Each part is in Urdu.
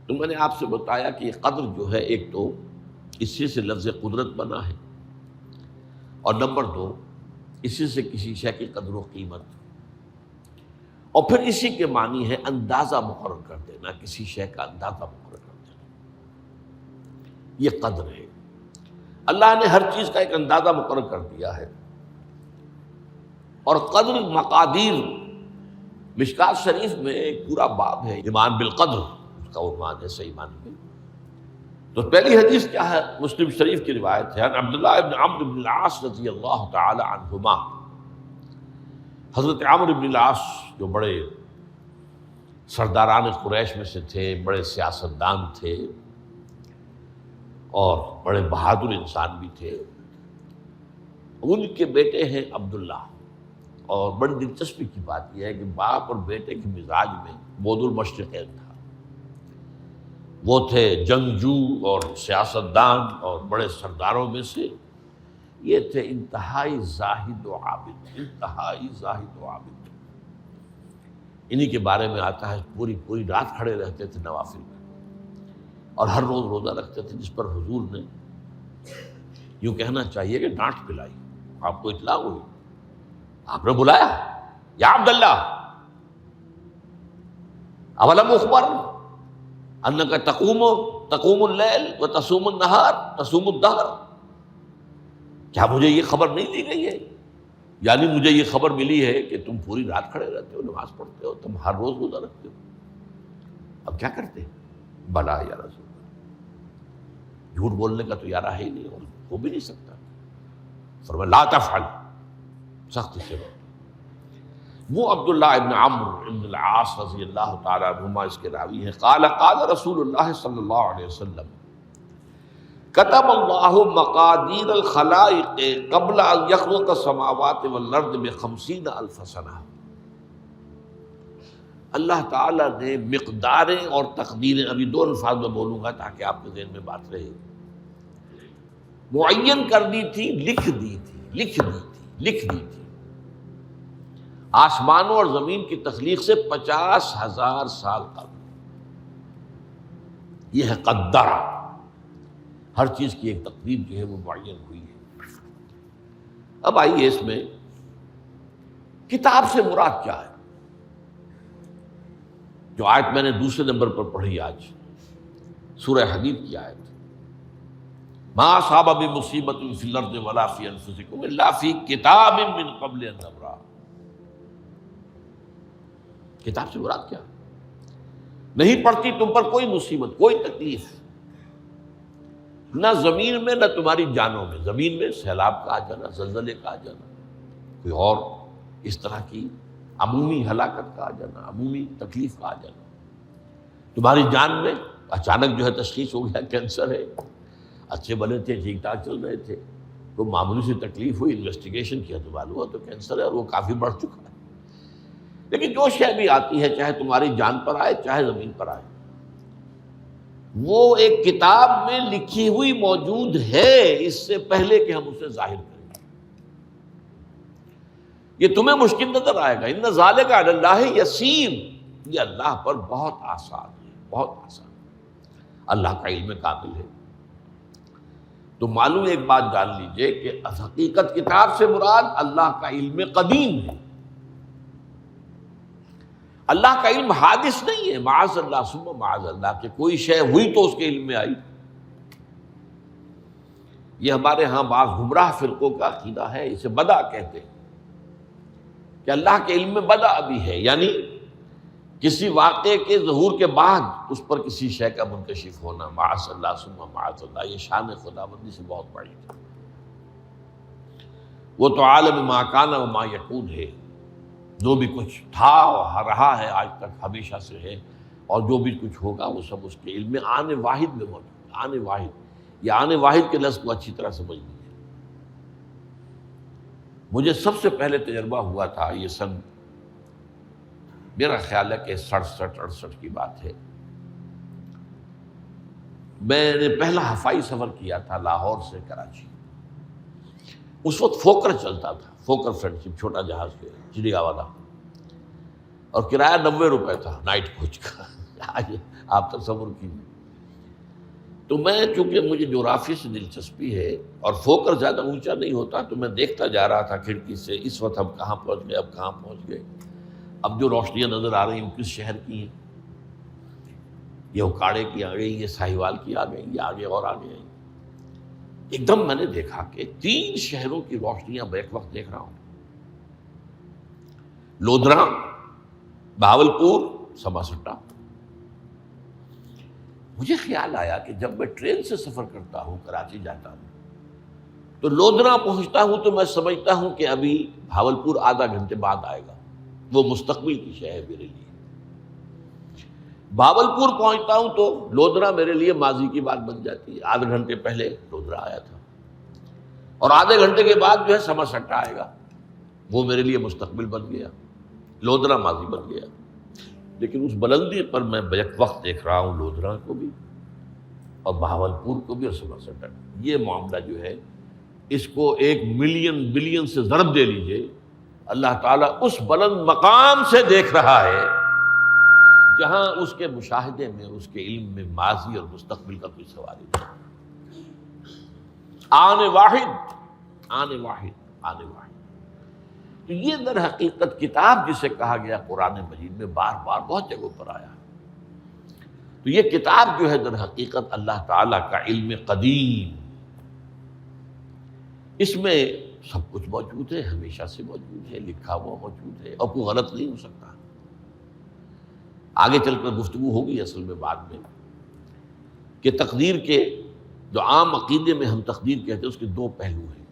تو میں نے آپ سے بتایا کہ یہ قدر جو ہے، ایک تو اسی سے لفظ قدرت بنا ہے، اور نمبر دو اسی سے کسی شے کی قدر و قیمت، اور پھر اسی کے معنی ہے اندازہ مقرر کر دینا، کسی شے کا اندازہ مقرر کر دینا، یہ قدر ہے۔ اللہ نے ہر چیز کا ایک اندازہ مقرر کر دیا ہے، اور قدر مقادیر، مشکات شریف میں ایک پورا باب ہے ایمان بالقدر، اس کا عنوان ہے صحیح معنی میں۔ تو پہلی حدیث کیا ہے؟ مسلم شریف کی روایت ہے، عبداللہ ابن عمرو بن العاص رضی اللہ تعالی عنہما۔ حضرت عمرو بن العاص جو بڑے سرداران قریش میں سے تھے، بڑے سیاستدان تھے اور بڑے بہادر انسان بھی تھے، ان کے بیٹے ہیں عبداللہ۔ اور بڑی دلچسپی کی بات یہ ہے کہ باپ اور بیٹے کے مزاج میں بود المشرقین تھا، وہ تھے جنگجو اور سیاستدان اور بڑے سرداروں میں سے، یہ تھے انتہائی زاہد و عابد، انتہائی زاہد و عابد۔ انہی کے بارے میں آتا ہے پوری رات کھڑے رہتے تھے نوافل میں، اور ہر روز روزہ رکھتے تھے، جس پر حضور نے یوں کہنا چاہیے کہ ڈانٹ پلائی۔ آپ کو اطلاع ہوئی، آپ نے بلایا، یا عبداللہ اولم اخبر انک تقوم اللیل و تصوم النہار تصوم الدہر، کیا مجھے یہ خبر نہیں دی گئی ہے؟ یعنی مجھے یہ خبر ملی ہے کہ تم پوری رات کھڑے رہتے ہو، نماز پڑھتے ہو، تم ہر روز روزہ رکھتے ہو، اب کیا کرتے؟ بلا یا رسول اللہ، جھوٹ بولنے کا تو ارادہ ہے ہی نہیں، اور ہو بھی نہیں سکتا۔ فرمایا لا تفعل، سخت سے بات۔ وہ عبداللہ ابن عمرو ابن العاص رضی اللہ تعالیٰ عنہما اس کے راوی ہیں، قال رسول اللہ صلی اللہ علیہ وسلم کتب اللہ مقادیر الخلائق قبل ان یخلق السماوات والارض ب50,000 سنہ۔ اللہ تعالیٰ نے مقداریں اور تقدیریں، ابھی دو الفاظ میں بولوں گا تاکہ آپ کے ذہن میں بات رہے، معین کر دی تھی، لکھ دی تھی آسمانوں اور زمین کی تخلیق سے 50,000 سال قبل۔ یہ ہے قدر، ہر چیز کی ایک تقدیر جو ہے وہ معین ہوئی ہے۔ اب آئیے اس میں کتاب سے مراد کیا ہے؟ جو آیت میں نے دوسرے نمبر پر پڑھی آج، سورہ حدید کی آیت، ما اصاب بمصیبۃ فی الارض ولا فی انفسکم الا فی کتاب من قبل ان نبرأ۔ کتاب سے مراد کیا؟ نہیں پڑتی تم پر کوئی مصیبت، کوئی تکلیف، نہ زمین میں نہ تمہاری جانوں میں، زمین میں سیلاب کا آ جانا، زلزلے کا آ جانا، کوئی اور اس طرح کی عمومی ہلاکت کا آ جانا، عمومی تکلیف کا آ جانا، تمہاری جان میں اچانک جو ہے تشخیص ہو گیا کینسر ہے، اچھے بنے تھے، ٹھیک ٹھاک چل رہے تھے، کوئی معمولی سی تکلیف ہوئی، انویسٹیگیشن کیا تو معلوم ہوا تو کینسر ہے، اور وہ کافی بڑھ چکا ہے۔ لیکن جو شے بھی آتی ہے، چاہے تمہاری جان پر آئے چاہے زمین پر آئے، وہ ایک کتاب میں لکھی ہوئی موجود ہے، اس سے پہلے کہ ہم اسے ظاہر کریں۔ یہ تمہیں مشکل نظر آئے گا، ان ذالک علی اللہ یسیر، یہ اللہ پر بہت آسان ہے، بہت آسان۔ اللہ کا علم کامل ہے۔ تو معلوم ایک بات جان لیجئے کہ حقیقت کتاب سے مراد اللہ کا علم قدیم ہے۔ اللہ کا علم حادث نہیں ہے، معاذ اللہ ثم معاذ اللہ، کہ کوئی شے ہوئی تو اس کے علم میں آئی۔ یہ ہمارے ہاں بعض گمراہ فرقوں کا عقیدہ ہے، اسے بدع کہتے ہیں، کہ اللہ کے علم میں بدع بھی ہے، یعنی کسی واقعے کے ظہور کے بعد اس پر کسی شے کا منکشف ہونا، معاذ اللہ ثم معاذ اللہ۔ یہ شان خداوندی سے بہت بڑی ہے۔ وہ تو عالم ما کان و ما یکون ہے، جو بھی کچھ تھا اور رہا ہے آج تک ہمیشہ سے ہے، اور جو بھی کچھ ہوگا وہ سب اس کے علم میں آنے واحد میں موجود ہے۔ آنے واحد، یہ آنے واحد کے لفظ کو اچھی طرح سمجھ لیجیے۔ مجھے سب سے پہلے تجربہ ہوا تھا، یہ سن میرا خیال ہے کہ 67-68 کی بات ہے، میں نے پہلا ہفائی سفر کیا تھا لاہور سے کراچی۔ اس وقت فوکر چلتا تھا، فوکر فرینڈشپ، چھوٹا جہاز کے چڑیا والا، اور کرایہ 90 روپے تھا نائٹ کوچ کا۔ آج آپ تصور کیجیے. تو میں چونکہ مجھے جغرافی سے دلچسپی ہے اور فوکر زیادہ اونچا نہیں ہوتا، تو میں دیکھتا جا رہا تھا کھڑکی سے، اس وقت ہم کہاں پہنچ گئے، اب کہاں پہنچ گئے. اب جو روشنیاں نظر آ رہی ہیں کس شہر کی ہیں؟ یہ اکاڑے کی آ گئی، یہ ساہیوال کی آ گئی، یہ آگے اور آگے آئی. ایک دم میں نے دیکھا کہ 3 شہروں کی روشنیاں میں ایک وقت دیکھ رہا ہوں. لودھرا، بہاولپور، سماسٹا. مجھے خیال آیا کہ جب میں ٹرین سے سفر کرتا ہوں، کراچی جاتا ہوں، تو لودھرا پہنچتا ہوں تو میں سمجھتا ہوں کہ ابھی بہاولپور آدھا گھنٹے بعد آئے گا. وہ مستقبل کی شے ہے میرے لیے. بہاولپور پہنچتا ہوں تو لودھرا میرے لیے ماضی کی بات بن جاتی ہے. آدھے گھنٹے پہلے لودھرا آیا تھا، اور آدھے گھنٹے کے بعد جو ہے سماسٹا آئے گا. وہ میرے لیے مستقبل بن گیا، لودھرا ماضی بن گیا. لیکن اس بلندی پر میں بیک وقت دیکھ رہا ہوں لودھرا کو بھی اور بہاولپور کو بھی اور سماسٹا کو. یہ معاملہ جو ہے اس کو 1 ملین بلین سے ضرب دے لیجئے. اللہ تعالیٰ اس بلند مقام سے دیکھ رہا ہے جہاں اس کے مشاہدے میں، اس کے علم میں ماضی اور مستقبل کا کوئی سوال ہی نہیں. آنے واحد، آنے واحد، آنے واحد. تو یہ در حقیقت کتاب جسے کہا گیا قرآن مجید میں بار بار بہت جگہوں پر آیا. تو یہ کتاب جو ہے در حقیقت اللہ تعالیٰ کا علم قدیم، اس میں سب کچھ موجود ہے، ہمیشہ سے موجود ہے، لکھا ہوا موجود ہے، اور کوئی غلط نہیں ہو سکتا. آگے چل کر گفتگو ہوگی اصل میں بعد میں کہ تقدیر کے جو عام عقیدے میں ہم تقدیر کہتے ہیں اس کے 2 پہلو ہیں.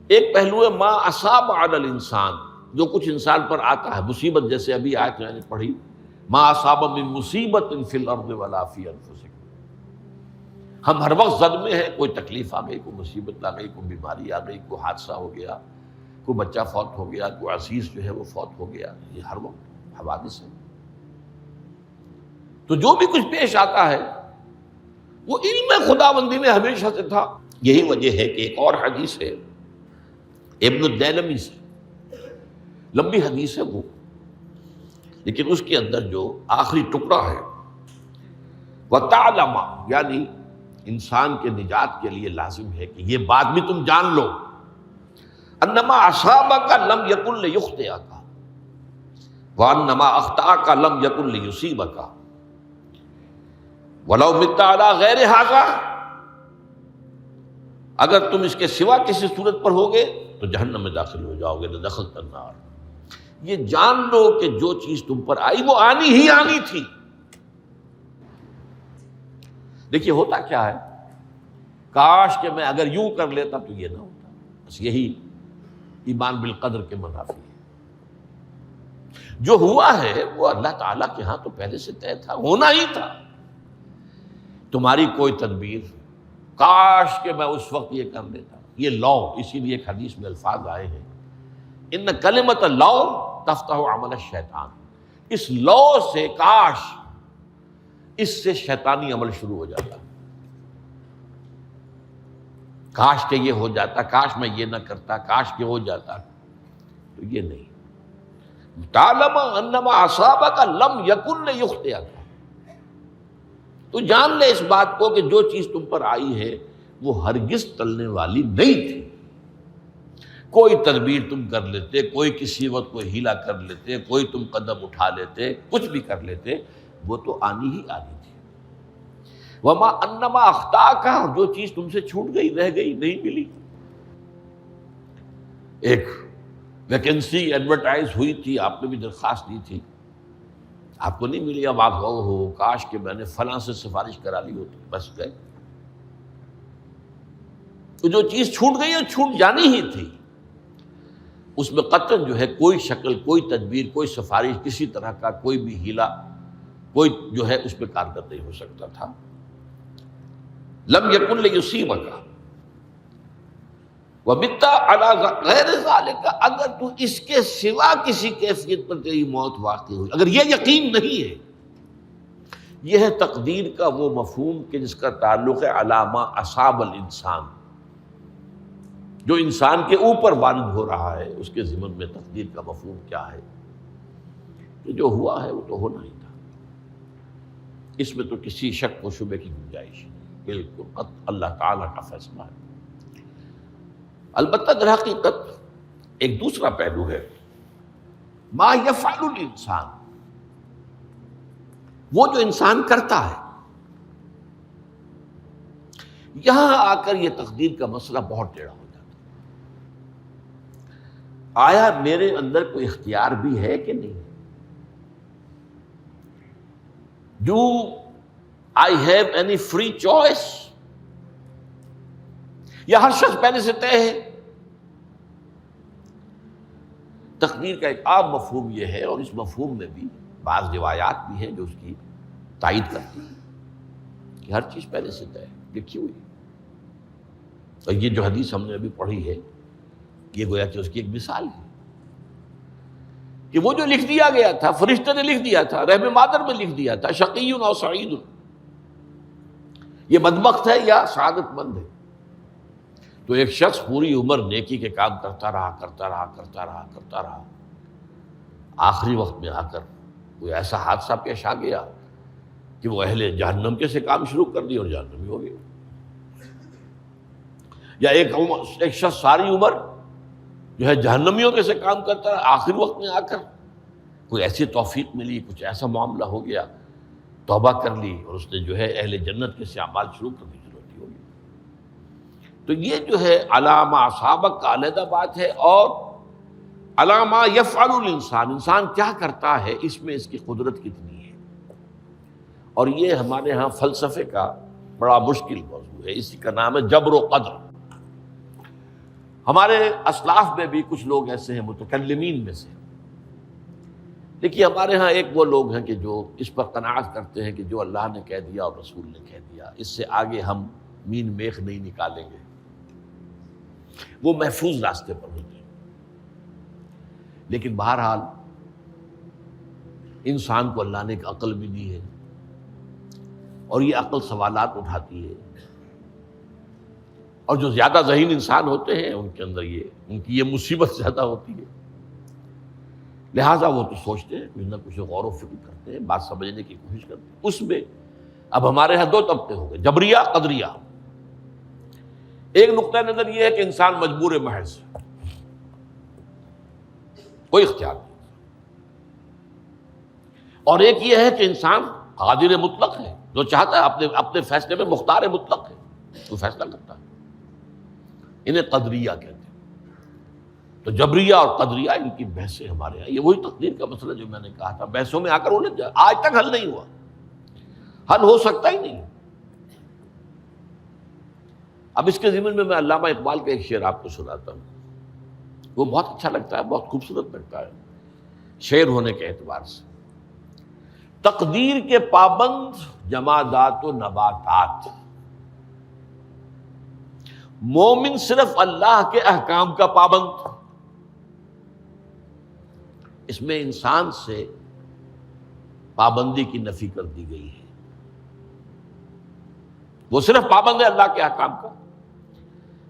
ایک پہلو ہے ما اصاب علی الانسان، جو کچھ انسان پر آتا ہے مصیبت، جیسے ابھی آیت میں نے پڑھی ما اصاب من مصیبت فی الارض ولا فی انفسکم. ہم ہر وقت زد میں ہیں، کوئی تکلیف آ گئی، کوئی مصیبت آ گئی، کوئی بیماری آ گئی، کوئی حادثہ ہو گیا، کوئی بچہ فوت ہو گیا، کوئی عزیز جو ہے وہ فوت ہو گیا. یہ ہر وقت حوادث ہے. تو جو بھی کچھ پیش آتا ہے وہ علم خداوندی میں ہمیشہ سے تھا. یہی وجہ ہے کہ ایک اور حدیث ہے ابن الدیلمی سے، لمبی حدیث ہے وہ، لیکن اس کے اندر جو آخری ٹکڑا ہے وَتَعْلَمَ، یعنی انسان کے نجات کے لیے لازم ہے کہ یہ بات بھی تم جان لو انما اصابک لم یکن لیخطئک وانما اخطأک لم یکن لیصیبک ولو مت علی غیر ھذا. اگر تم اس کے سوا کسی صورت پر ہوگے تو جہنم میں داخل ہو جاؤ گے، دخلت النار. یہ جان لو کہ جو چیز تم پر آئی وہ آنی ہی آنی تھی. دیکھیے ہوتا کیا ہے، کاش کہ میں اگر یوں کر لیتا تو یہ نہ ہوتا. بس یہی ایمان بالقدر کے منافی ہے. جو ہوا ہے وہ اللہ تعالیٰ کے ہاں تو پہلے سے طے تھا، ہونا ہی تھا. تمہاری کوئی تدبیر، کاش کہ میں اس وقت یہ کر لیتا. یہ لو، اسی لیے ایک حدیث میں الفاظ آئے ہیں ان کلمۃ لو تفتح عمل الشیطان. اس لو سے، کاش، اس سے شیطانی عمل شروع ہو جاتا. کاش کہ یہ ہو جاتا، کاش میں یہ نہ کرتا، کاش کہ ہو جاتا. تو یہ نہیں. تعلم انما اصابک لم یکن لیخطئک. تو جان لے اس بات کو کہ جو چیز تم پر آئی ہے وہ ہرگز ٹلنے والی نہیں تھی. کوئی تدبیر تم کر لیتے، کوئی کسی وقت کوئی ہیلا کر لیتے، کوئی تم قدم اٹھا لیتے، کچھ بھی کر لیتے، وہ تو آنی ہی آنی تھی. وما انما اخطاک، جو چیز تم سے چھوٹ گئی، رہ گئی، نہیں ملی. ایک ویکنسی ایڈورٹائز ہوئی تھی، آپ نے بھی درخواست دی تھی، آپ کو نہیں ملی. اب آپ ہو کاش کہ میں نے فلاں سے سفارش کرا لی ہوتی. بس گئے. تو جو چیز چھوٹ گئی وہ چھوٹ جانی ہی تھی. اس میں قطعاً جو ہے کوئی شکل، کوئی تدبیر، کوئی سفارش، کسی طرح کا کوئی بھی ہیلا، کوئی جو ہے اس پہ کارگر نہیں ہو سکتا تھا. لم یکن لیصیبک ومت علی غیر ذالک. اگر تو اس کے سوا کسی کیفیت پر تیری موت واقع ہوئی، اگر یہ یقین نہیں ہے، یہ ہے تقدیر کا وہ مفہوم کہ جس کا تعلق ہے علی ما اصاب الانسان. جو انسان کے اوپر وارد ہو رہا ہے اس کے ضمن میں تقدیر کا مفہوم کیا ہے؟ کہ جو ہوا ہے وہ تو ہونا ہی تھا. اس میں تو کسی شک و شبے کی گنجائش نہیں، بالکل قط اللہ تعالیٰ کا فیصلہ ہے۔ البتہ در حقیقت ایک دوسرا پہلو ہے، ما یفعل الانسان، وہ جو انسان کرتا ہے۔ یہاں آ کر یہ تقدیر کا مسئلہ بہت ٹیڑھا ہو جاتا ہے۔ آیا میرے اندر کوئی اختیار بھی ہے کہ نہیں؟ Do I have any free choice؟ یا ہر شخص پہلے سے طے ہے؟ تقدیر کا ایک عام مفہوم یہ ہے، اور اس مفہوم میں بھی بعض روایات بھی ہیں جو اس کی تائید کرتی ہیں کہ ہر چیز پہلے سے طے ہے، لکھی ہوئی ہے۔ اور یہ جو حدیث ہم نے ابھی پڑھی ہے، یہ گویا کہ اس کی ایک مثال ہے کہ وہ جو لکھ دیا گیا تھا، فرشتے نے لکھ دیا تھا، رحم مادر میں لکھ دیا تھا، شقی او سعید، یہ بدبخت ہے یا سعادت مند ہے۔ تو ایک شخص پوری عمر نیکی کے کام کرتا رہا، آخری وقت میں آ کر کوئی ایسا حادثہ پیش آ گیا کہ وہ اہل جہنم کے سے کام شروع کر دیا اور جہنمی ہو گیا۔ یا ایک شخص ساری عمر جو ہے جہنمیوں کے سے کام کرتا رہا، آخری وقت میں آ کر کوئی ایسی توفیق ملی، کچھ ایسا معاملہ ہو گیا، توبہ کر لی اور اس نے جو ہے اہل جنت کے سے اعمال شروع کرنے کی ضرورت ہوگی۔ تو یہ جو ہے علامہ اصابک کا علیحدہ بات ہے، اور علامہ یفعل الانسان، انسان کیا کرتا ہے، اس میں اس کی قدرت کتنی ہے۔ اور یہ ہمارے ہاں فلسفے کا بڑا مشکل موضوع ہے، اسی کا نام ہے جبر و قدر۔ ہمارے اسلاف میں بھی کچھ لوگ ایسے ہیں متکلمین میں سے، دیکھیے ہمارے ہاں ایک وہ لوگ ہیں کہ جو اس پر قناعت کرتے ہیں کہ جو اللہ نے کہہ دیا اور رسول نے کہہ دیا، اس سے آگے ہم مین میخ نہیں نکالیں گے، وہ محفوظ راستے پر ہوتے ہیں۔ لیکن بہرحال انسان کو اللہ نے ایک عقل بھی دی ہے، اور یہ عقل سوالات اٹھاتی ہے، اور جو زیادہ ذہین انسان ہوتے ہیں ان کے اندر ان کی یہ مصیبت زیادہ ہوتی ہے، لہٰذا وہ تو سوچتے ہیں، کچھ نہ کچھ غور و فکر کرتے ہیں، بات سمجھنے کی کوشش کرتے ہیں۔ اس میں اب ہمارے ہاں دو طبقے ہو گئے، جبریہ قدریہ۔ ایک نقطہ نظر یہ ہے کہ انسان مجبور محض، کوئی اختیار نہیں، اور ایک یہ ہے کہ انسان قادر مطلق ہے، جو چاہتا ہے اپنے فیصلے میں مختار مطلق ہے، وہ فیصلہ کرتا ہے۔ انہیں قدریہ کہتے ہیں۔ تو جبریہ اور قدریہ ان کی بحثیں ہمارے یہاں، یہ وہی تقدیر کا مسئلہ جو میں نے کہا تھا، بحثوں میں آ کر الجھ جائے، آج تک حل نہیں ہوا، حل ہو سکتا ہی نہیں۔ اب اس کے ضمن میں علامہ اقبال کا ایک شعر آپ کو سناتا ہوں، وہ بہت اچھا لگتا ہے، بہت خوبصورت لگتا ہے شعر ہونے کے اعتبار سے۔ تقدیر کے پابند جمادات و نباتات، مومن صرف اللہ کے احکام کا پابند۔ اس میں انسان سے پابندی کی نفی کر دی گئی ہے، وہ صرف پابند ہے اللہ کے احکام کا۔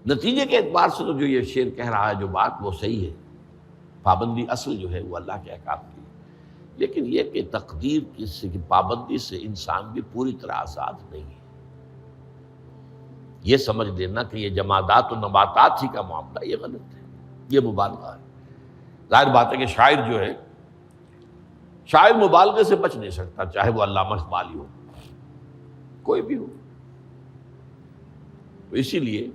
نتیجے کے اعتبار سے تو جو یہ شعر کہہ رہا ہے، جو بات وہ صحیح ہے، پابندی اصل جو ہے وہ اللہ کے احکام کی ہے، لیکن یہ کہ تقدیر کی پابندی سے انسان بھی پوری طرح آزاد نہیں ہے۔ یہ سمجھ لینا کہ یہ جمادات و نباتات ہی کا معاملہ، یہ غلط ہے، یہ مبالغہ ہے۔ ظاہر بات ہے کہ شاعر جو ہے، شاعر مبالغے سے بچ نہیں سکتا، چاہے وہ علامہ اقبال ہو، کوئی بھی ہو۔ تو اسی لیے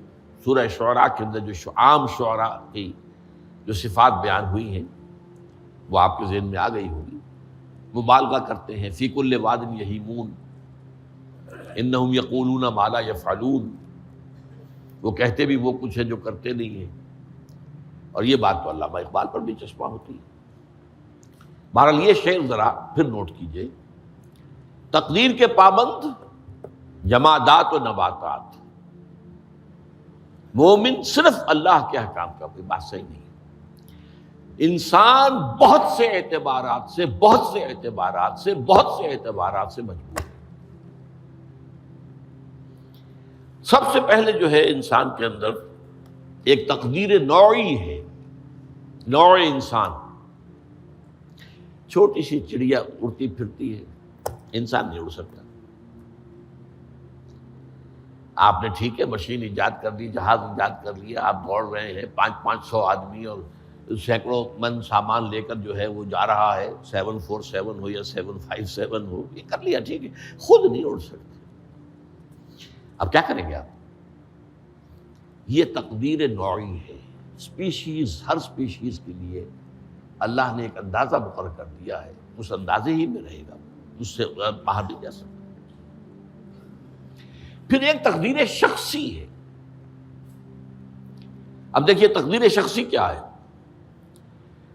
سورہ شعراء کے اندر جو عام شعراء کی جو صفات بیان ہوئی ہیں وہ آپ کے ذہن میں آ گئی ہوگی۔ مبالغہ کرتے ہیں، فی کل واد یہیمون انہم یقولون ما لا یفعلون، وہ کہتے بھی وہ کچھ ہے جو کرتے نہیں ہیں، اور یہ بات تو علامہ اقبال پر بھی چسپاں ہوتی ہے۔ بہرحال یہ شعر ذرا پھر نوٹ کیجئے، تقدیر کے پابند جمادات و نباتات، مومن صرف اللہ کے احکام کا، کوئی بات صحیح نہیں ہے۔ انسان بہت سے اعتبارات سے مجبور ہے۔ سب سے پہلے جو ہے انسان کے اندر ایک تقدیر نوعی ہے، نوع انسان۔ چھوٹی سی چڑیا اڑتی پھرتی ہے، انسان نہیں اڑ سکتا، آپ نے ٹھیک ہے مشین ایجاد کر دی، جہاز ایجاد کر لیا، آپ دوڑ رہے ہیں 500 آدمی اور سینکڑوں من سامان لے کر جو ہے وہ جا رہا ہے، 747 ہو یا 757 ہو، یہ کر لیا ٹھیک ہے، خود نہیں اڑ سکتے، اب کیا کریں گے آپ؟ یہ تقدیر نوعی ہے، اسپیشیز، ہر اسپیشیز کے لیے اللہ نے ایک اندازہ مقرر کر دیا ہے، اس اندازے ہی میں رہے گا، اس سے باہر نہیں جا سکتا۔ پھر ایک تقدیر شخصی ہے۔ اب دیکھیے تقدیر شخصی کیا ہے؟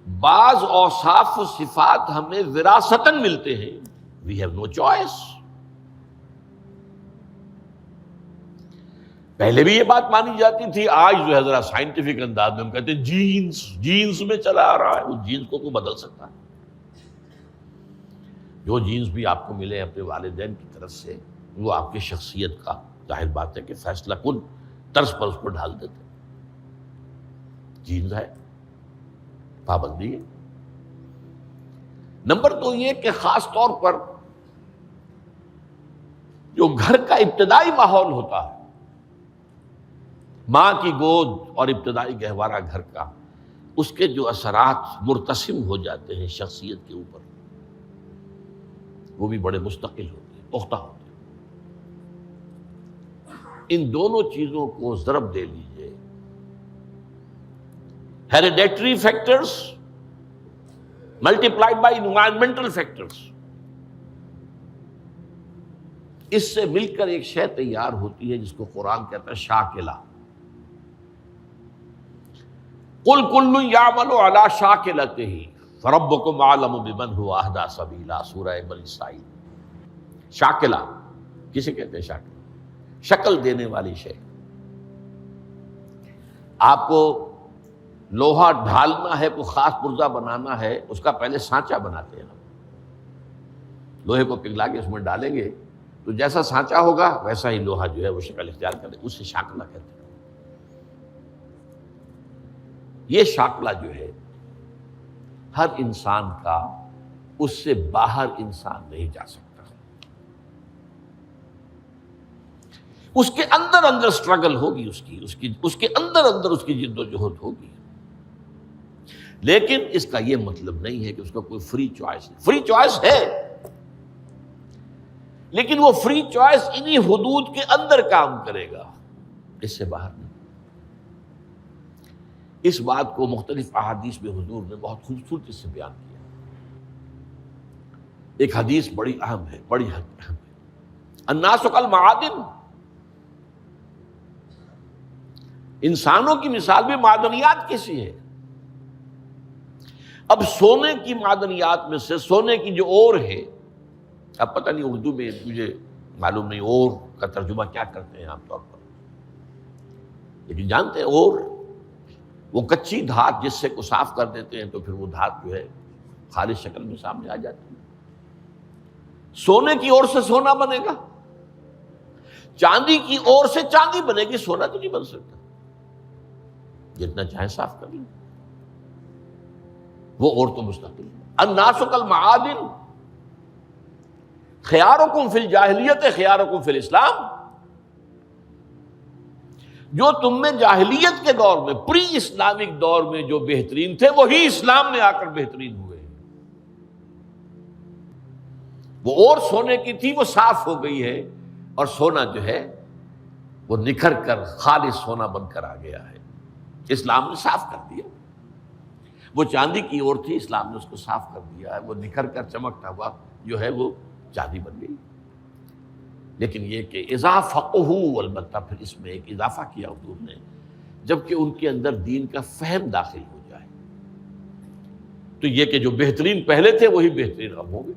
بعض اوصاف و صفات ہمیں وراثتاً ملتے ہیں، وی ہیو نو چوائس۔ پہلے بھی یہ بات مانی جاتی تھی، آج جو ہے ذرا سائنٹیفک انداز میں ہم کہتے ہیں جینز میں چلا آ رہا ہے، اس جینز کو کوئی بدل سکتا ہے؟ جو جینز بھی آپ کو ملے اپنے والدین کی طرف سے، وہ آپ کی شخصیت کا ظاہر بات ہے کہ فیصلہ کن طرز پر اس کو ڈھال دیتے ہیں۔ جینز ہے، پابندی ہے۔ نمبر دو یہ کہ خاص طور پر جو گھر کا ابتدائی ماحول ہوتا ہے، ماں کی گود اور ابتدائی گہوارہ گھر کا، اس کے جو اثرات مرتسم ہو جاتے ہیں شخصیت کے اوپر، وہ بھی بڑے مستقل ہوتے ہیں، پختہ ہوتے ہیں۔ ان دونوں چیزوں کو ضرب دے لیجئے، hereditary factors multiplied by environmental factors, اس سے مل کر ایک شے تیار ہوتی ہے جس کو قرآن کہتا ہے شاکلہ۔ قُلْ كُلٌّ يَعْمَلُ عَلَىٰ شَاكِلَتِهِ فَرَبُّكُمْ أَعْلَمُ بِمَنْ هُوَ أَهْدَىٰ سَبِيلًا، سورہ بنی اسرائیل۔ شاکلہ کسے کہتے ہیں؟ شاکلہ شکل دینے والی شے۔ آپ کو لوہا ڈھالنا ہے، کوئی خاص پرزہ بنانا ہے، اس کا پہلے سانچہ بناتے ہیں ہم، لوہے کو پگھلا کے اس میں ڈالیں گے تو جیسا سانچہ ہوگا ویسا ہی لوہا جو ہے وہ شکل اختیار کرے، اسے شاکلہ کہتے ہیں۔ یہ شاکلہ جو ہے ہر انسان کا، اس سے باہر انسان نہیں جا سکتا، اس کے اندر اندر اسٹرگل ہوگی، اس کے اندر اندر اس کی جد و جہد ہوگی، لیکن اس کا یہ مطلب نہیں ہے کہ اس کا کوئی فری چوائس ہے۔ فری چوائس ہے، لیکن وہ فری چوائس انہی حدود کے اندر کام کرے گا، اس سے باہر نہیں۔ اس بات کو مختلف احادیث میں حضور نے بہت خوبصورتی سے بیان کیا۔ ایک حدیث بڑی اہم ہے، بڑی اہم ہے، الناس کالمعادن، انسانوں کی مثال بھی معدنیات کیسی ہے۔ اب سونے کی معدنیات میں سے سونے کی جو اور ہے، اب پتہ نہیں اردو میں مجھے معلوم نہیں اور کا ترجمہ کیا کرتے ہیں عام طور پر، لیکن جانتے ہیں اور وہ کچی دھات جس سے کو صاف کر دیتے ہیں تو پھر وہ دھات جو ہے خالص شکل میں سامنے آ جاتی ہے۔ سونے کی اور سے سونا بنے گا، چاندی کی اور سے چاندی بنے گی، سونا تو نہیں بن سکتا، جتنا چاہے صاف کر لیں، وہ اور تو مستقل ہے۔ الناس کالمعادن خیارکم فی الجاہلیت خیارکم فی الاسلام، جو تم میں جاہلیت کے دور میں، پری اسلامک دور میں جو بہترین تھے، وہی اسلام میں آ کر بہترین ہوئے۔ وہ اور سونے کی تھی، وہ صاف ہو گئی ہے، اور سونا جو ہے وہ نکھر کر خالص سونا بن کر آ گیا ہے، اسلام نے صاف کر دیا۔ وہ چاندی کی اور تھی، اسلام نے اس کو صاف کر دیا ہے، وہ نکھر کر چمکتا ہوا جو ہے وہ چاندی بن گئی۔ لیکن یہ کہ اذا فقہوا، البتہ پھر اس میں ایک اضافہ کیا حضور نے، جبکہ ان کے اندر دین کا فہم داخل ہو جائے تو یہ کہ جو بہترین پہلے تھے وہی بہترین اب ہوں گے۔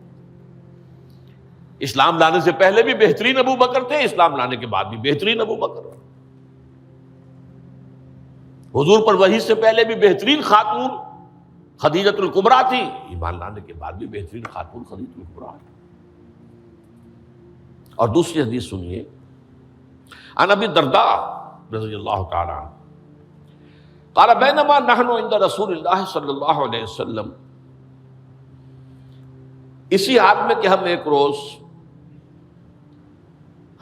اسلام لانے سے پہلے بھی بہترین ابو بکر تھے، اسلام لانے کے بعد بھی بہترین ابو بکر۔ حضور پر وحی سے پہلے بھی بہترین خاتون خدیجۃ الکبریٰ تھی، ایمان لانے کے بعد بھی بہترین خاتون خدیجۃ الکبریٰ۔ اور دوسری حدیث سنیے، عن ابی الدرداء رضی اللہ تعالی عنہ قال بینما نحن عند رسول اللہ صلی اللہ علیہ وسلم، اسی حال میں کہ ہم ایک روز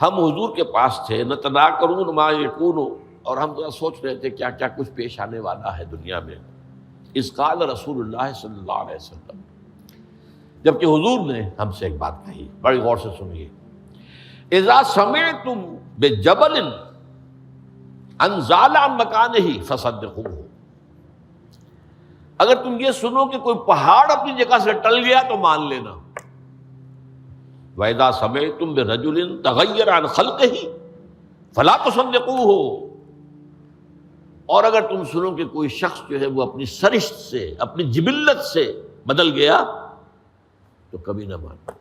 ہم حضور کے پاس تھے، نتناکرون ما یکون، اور ہم ذرا سوچ رہے تھے کیا کیا کچھ پیش آنے والا ہے دنیا میں۔ اذ قال رسول اللہ صلی اللہ علیہ وسلم، جبکہ حضور نے ہم سے ایک بات کہی، بڑی غور سے سنیے، اذا سمعتم بجبل ان زال عن مکانہ فصدقوہ، اگر تم یہ سنو کہ کوئی پہاڑ اپنی جگہ سے ٹل گیا تو مان لینا۔ وَإِذَا سَمِعْتُم بِرَجُلٍ تَغَيَّرَ عَنْ خَلْقِهِ فَلَا تُصَدِّقُوهُ، اور اگر تم سنو کہ کوئی شخص جو ہے وہ اپنی سرشت سے، اپنی جبلت سے بدل گیا تو کبھی نہ مانو۔